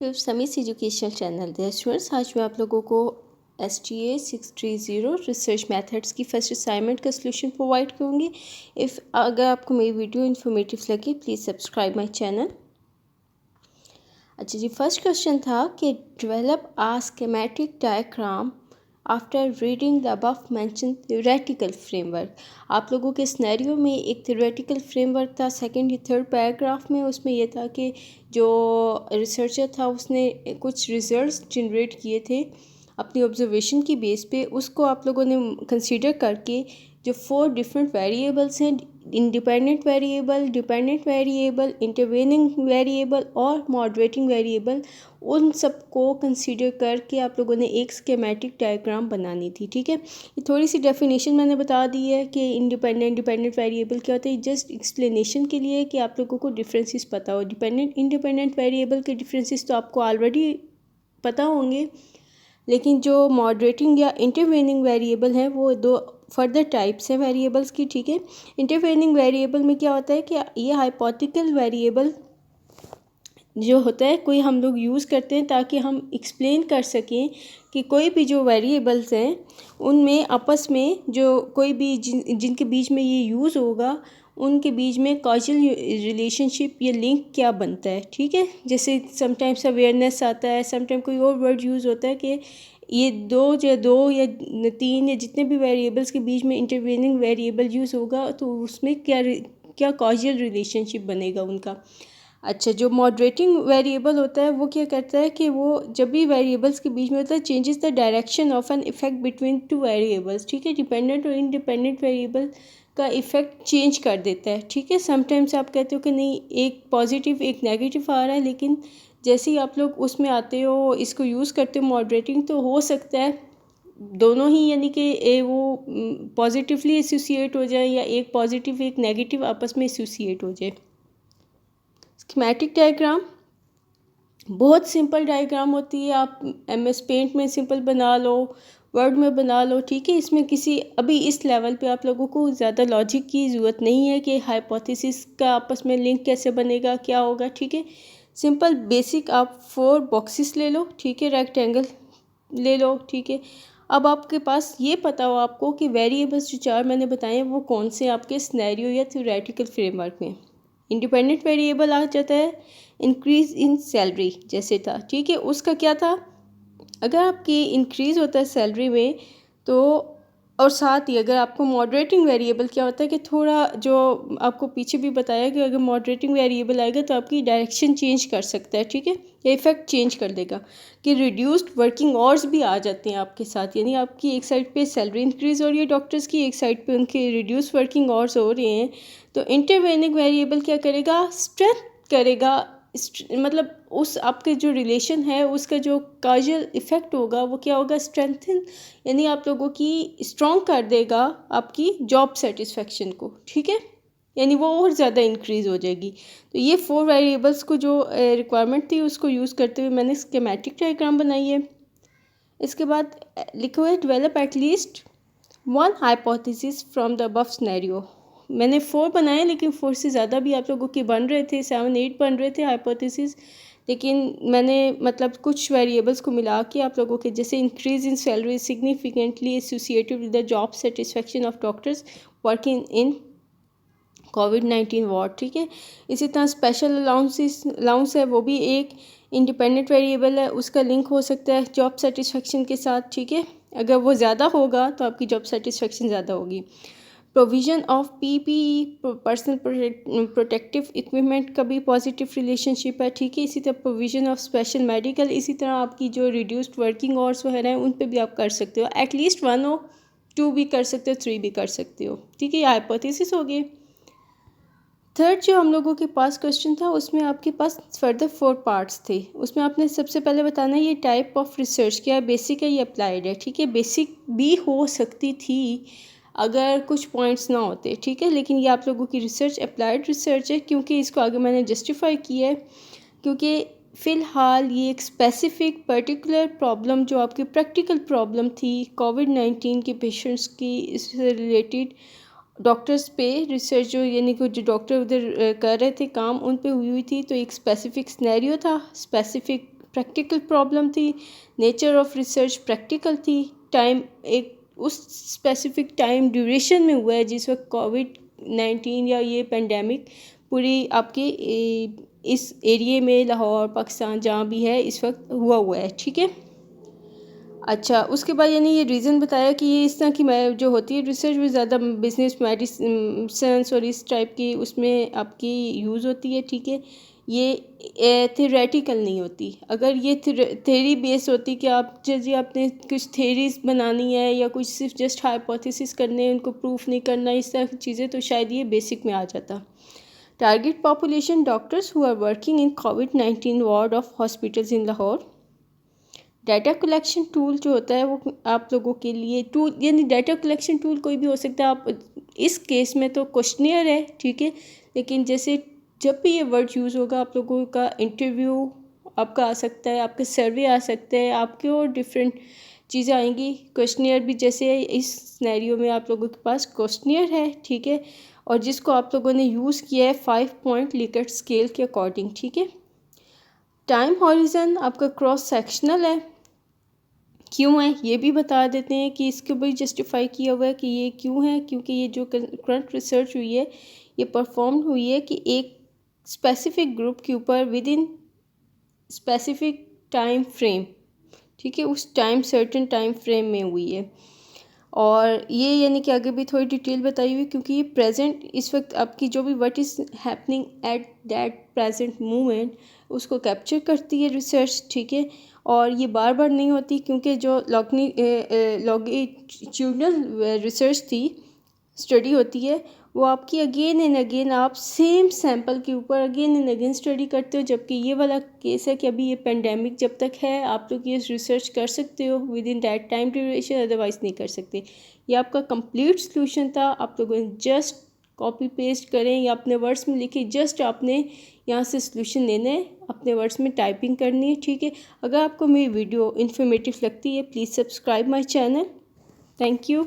समीस educational channel there students, आज मैं आप लोगों को STA 630 रिसर्च मेथड्स की फर्स्ट असाइनमेंट का सोल्यूशन प्रोवाइड करूँगी। अगर आपको मेरी वीडियो इन्फॉर्मेटिव लगे प्लीज़ सब्सक्राइब माय चैनल। अच्छा जी, फर्स्ट क्वेश्चन था कि develop a schematic diagram after reading the above mentioned theoretical framework. आप लोगों के सिनेरियो में एक थ्योरेटिकल फ्रेमवर्क था सेकंड या थर्ड पैराग्राफ में। उसमें यह था कि जो रिसर्चर था उसने कुछ रिजल्ट्स जनरेट किए थे अपनी ऑब्जर्वेशन की बेस पे। उसको आप लोगों ने कंसीडर करके जो 4 डिफरेंट वेरिएबल्स हैं, independent variable, dependent variable, intervening variable और मॉडरेटिंग वेरिएबल, उन सबको कंसीडर करके आप लोगों ने एक स्कीमेटिक डायग्राम बनानी थी। ठीक है, ये थोड़ी सी डेफिनेशन मैंने बता दी है कि इंडिपेंडेंट डिपेंडेंट वेरिएबल क्या होता है। जस्ट एक्सप्लेनेशन के लिए कि आप लोगों को डिफरेंसेस पता हो। डिपेंडेंट इंडिपेंडेंट वेरिएबल के डिफरेंसेस तो आपको ऑलरेडी पता होंगे, लेकिन जो मॉडरेटिंग या इंटरवेनिंग वेरिएबल हैं वो 2 फर्दर टाइप्स हैं वेरिएबल्स की। ठीक है, इंटरवेनिंग वेरिएबल में क्या होता है कि ये हाइपोथेटिकल वेरिएबल जो होता है कोई हम लोग यूज़ करते हैं ताकि हम एक्सप्लेन कर सकें कि कोई भी जो वेरिएबल्स हैं उनमें आपस में जो कोई भी जिनके बीच में ये यूज़ होगा उनके बीच में कॉजल रिलेशनशिप या लिंक क्या बनता है। ठीक है, जैसे समटाइम्स अवेयरनेस आता है, समटाइम कोई और वर्ड यूज़ होता है कि ये दो या 3 या जितने भी वेरिएबल्स के बीच में इंटरवेनिंग वेरिएबल यूज़ होगा तो उसमें क्या कॉजल रिलेशनशिप बनेगा उनका। अच्छा, जो मॉडरेटिंग वेरिएबल होता है वो क्या करता है कि वो जब भी वेरिएबल्स के बीच में होता है changes the direction of an effect between 2 variables. ठीक है, डिपेंडेंट और इंडिपेंडेंट वेरिएबल का इफेक्ट चेंज कर देता है। ठीक है, समटाइम्स आप कहते हो कि नहीं एक पॉजिटिव एक नेगेटिव आ रहा है, लेकिन जैसे ही आप लोग उसमें आते हो इसको यूज़ करते हो मॉडरेटिंग, तो हो सकता है दोनों ही यानी कि वो पॉजिटिवली एसोसिएट हो जाए या एक पॉजिटिव एक नेगेटिव आपस में एसोसिएट हो जाए। स्कीमेटिक डायग्राम बहुत सिंपल डायग्राम होती है, आप MS पेंट में सिंपल बना लो, वर्ड में बना लो। ठीक है, इसमें किसी अभी इस लेवल पे आप लोगों को ज़्यादा लॉजिक की ज़रूरत नहीं है कि हाइपोथेसिस का आपस में लिंक कैसे बनेगा क्या होगा। ठीक है, सिंपल बेसिक आप 4 बॉक्सेस ले लो। ठीक है, रेक्टेंगल ले लो। ठीक है, अब आपके पास ये पता हो आपको कि वेरिएबल्स जो 4 मैंने बताए हैं वो कौन से आपके सिनेरियो या थ्योरेटिकल फ्रेमवर्क में। इंडिपेंडेंट वेरिएबल आ जाता है इंक्रीज़ इन सैलरी जैसे था। ठीक है, उसका क्या था, अगर आपकी इंक्रीज़ होता है सैलरी में तो, और साथ ही अगर आपको मॉडरेटिंग वेरिएबल क्या होता है कि थोड़ा जो आपको पीछे भी बताया कि अगर मॉडरेटिंग वेरिएबल आएगा तो आपकी डायरेक्शन चेंज कर सकता है। ठीक है, ये इफेक्ट चेंज कर देगा कि रिड्यूस्ड वर्किंग आवर्स भी आ जाते हैं आपके साथ, यानी आपकी एक साइड पे सैलरी इंक्रीज़ हो रही है डॉक्टर्स की, एक साइड पे उनके रिड्यूस वर्किंग आवर्स हो रहे हैं। तो इंटरवेनिंग वेरिएबल क्या करेगा, स्ट्रेंथ करेगा, मतलब उस आपके जो रिलेशन है उसका जो काजल इफ़ेक्ट होगा वो क्या होगा, स्ट्रेंथन, यानी आप लोगों की स्ट्रॉन्ग कर देगा आपकी जॉब सेटिस्फेक्शन को। ठीक है, यानी वो और ज़्यादा इंक्रीज़ हो जाएगी। तो ये 4 वेरिएबल्स को जो रिक्वायरमेंट थी उसको यूज़ करते हुए मैंने स्कीमेटिक डायग्राम बनाई है। इसके बाद लिखो है develop at least 1 hypothesis from the above scenario. मैंने 4 बनाए लेकिन 4 से ज़्यादा भी आप लोगों के बन रहे थे, 7-8 बन रहे थे हाइपोथेसिस, लेकिन मैंने मतलब कुछ वेरिएबल्स को मिला के आप लोगों के, जैसे increase in salary significantly associated with the job satisfaction of doctors working in कोविड-19 वार्ड। ठीक है, इसी तरह स्पेशल अलाउंस है, वो भी एक इंडिपेंडेंट वेरिएबल है, उसका लिंक हो सकता है जॉब सेटिस्फेक्शन के साथ। ठीक है, अगर वो ज़्यादा होगा तो आपकी जॉब सेटिस्फेक्शन ज़्यादा होगी। Provision of PPE personal protective equipment का भी पॉजिटिव रिलेशनशिप है। ठीक है, इसी तरह प्रोविज़न ऑफ स्पेशल मेडिकल, इसी तरह आपकी जो रिड्यूस्ड वर्किंग आवर्स वगैरह हैं उन पे भी आप कर सकते हो, एटलीस्ट 1 हो, 2 भी कर सकते हो, 3 भी कर सकते हो। ठीक है, ये हाइपोथेसिस हो गई। थर्ड जो हम लोगों के पास क्वेश्चन था उसमें आपके पास फर्दर 4 पार्ट्स थे। उसमें आपने सबसे पहले बताना है ये टाइप ऑफ रिसर्च क्या है, बेसिक है या अप्लाइड है। ठीक है, बेसिक भी हो सकती थी अगर कुछ पॉइंट्स ना होते। ठीक है, लेकिन ये आप लोगों की रिसर्च अप्लाइड रिसर्च है, क्योंकि इसको आगे मैंने जस्टिफाई किया है क्योंकि फ़िलहाल ये एक स्पेसिफिक पर्टिकुलर प्रॉब्लम जो आपकी प्रैक्टिकल प्रॉब्लम थी कोविड-19 के पेशेंट्स की, इससे रिलेटेड डॉक्टर्स पे रिसर्च जो यानी कि जो डॉक्टर उधर कर रहे थे काम उन पे हुई थी। तो एक स्पेसिफिक सिनेरियो था, स्पेसिफिक प्रैक्टिकल प्रॉब्लम थी, नेचर ऑफ रिसर्च प्रैक्टिकल थी, टाइम एक उस स्पेसिफिक टाइम ड्यूरेशन में हुआ है जिस वक्त कोविड-19 या ये पेंडेमिक पूरी आपकी इस एरिए में लाहौर पाकिस्तान जहाँ भी है इस वक्त हुआ है, ठीक है। अच्छा, उसके बाद यानी ये रीज़न बताया कि ये इस तरह की जो होती है रिसर्च वो ज़्यादा बिजनेस मेडिसिन और इस टाइप की उसमें आपकी यूज़ होती है, ठीक है। ये थ्योरेटिकल नहीं होती। अगर ये थ्योरी बेस होती कि आप जैसे आपने कुछ थ्योरीज बनानी है या कुछ सिर्फ जस्ट हाइपोथेसिस करने हैं, उनको प्रूफ नहीं करना, इस तरह की चीज़ें, तो शायद ये बेसिक में आ जाता। Target population doctors who are working in कोविड-19 ward of hospitals in Lahore. Data collection tool जो होता है वो आप लोगों के लिए टूल यानी डाटा कलेक्शन टूल कोई भी हो सकता है। आप इस केस में तो क्वेश्चनियर है, ठीक है, लेकिन जैसे जब भी ये वर्ड यूज़ होगा आप लोगों का इंटरव्यू आपका आ सकता है, आपका सर्वे आ सकता है, आपके और डिफरेंट चीज़ें आएंगी। क्वेश्चनियर भी जैसे इस सिनेरियो में आप लोगों के पास क्वेश्चनियर है, ठीक है, और जिसको आप लोगों ने यूज़ किया है 5 पॉइंट लिकर्ट स्केल के अकॉर्डिंग, ठीक है। टाइम हॉरिजन आपका क्रॉस सेक्शनल है, क्यों है ये भी बता देते हैं कि इसको भी जस्टिफाई किया हुआ है कि ये क्यों है, क्योंकि ये जो करंट रिसर्च हुई है ये परफॉर्म हुई है कि एक स्पेसिफिक ग्रुप के ऊपर with in specific time frame, ठीक है, उस टाइम सर्टेन टाइम फ्रेम में हुई है। और ये यानी कि आगे भी थोड़ी डिटेल बताई हुई, क्योंकि ये प्रेजेंट इस वक्त आपकी जो भी what is happening at that present moment उसको कैप्चर करती है रिसर्च, ठीक है। और ये बार बार नहीं होती, क्योंकि जो लॉन्गिट्यूडनल रिसर्च थी, स्टडी होती है, वो आपकी अगेन एंड अगेन आप सेम सैम्पल के ऊपर अगेन एंड अगेन स्टडी करते हो। जबकि ये वाला केस है कि अभी ये पेंडेमिक जब तक है आप लोग ये रिसर्च कर सकते हो with in that time duration, otherwise नहीं कर सकते। ये आपका कंप्लीट सॉल्यूशन था, आप लोगों ने जस्ट कॉपी पेस्ट करें या अपने वर्ड्स में लिखे, जस्ट आपने यहाँ से सॉल्यूशन लेना है, अपने वर्ड्स में टाइपिंग करनी है, ठीक है। अगर आपको मेरी वीडियो इन्फॉर्मेटिव लगती है please subscribe my channel. Thank you.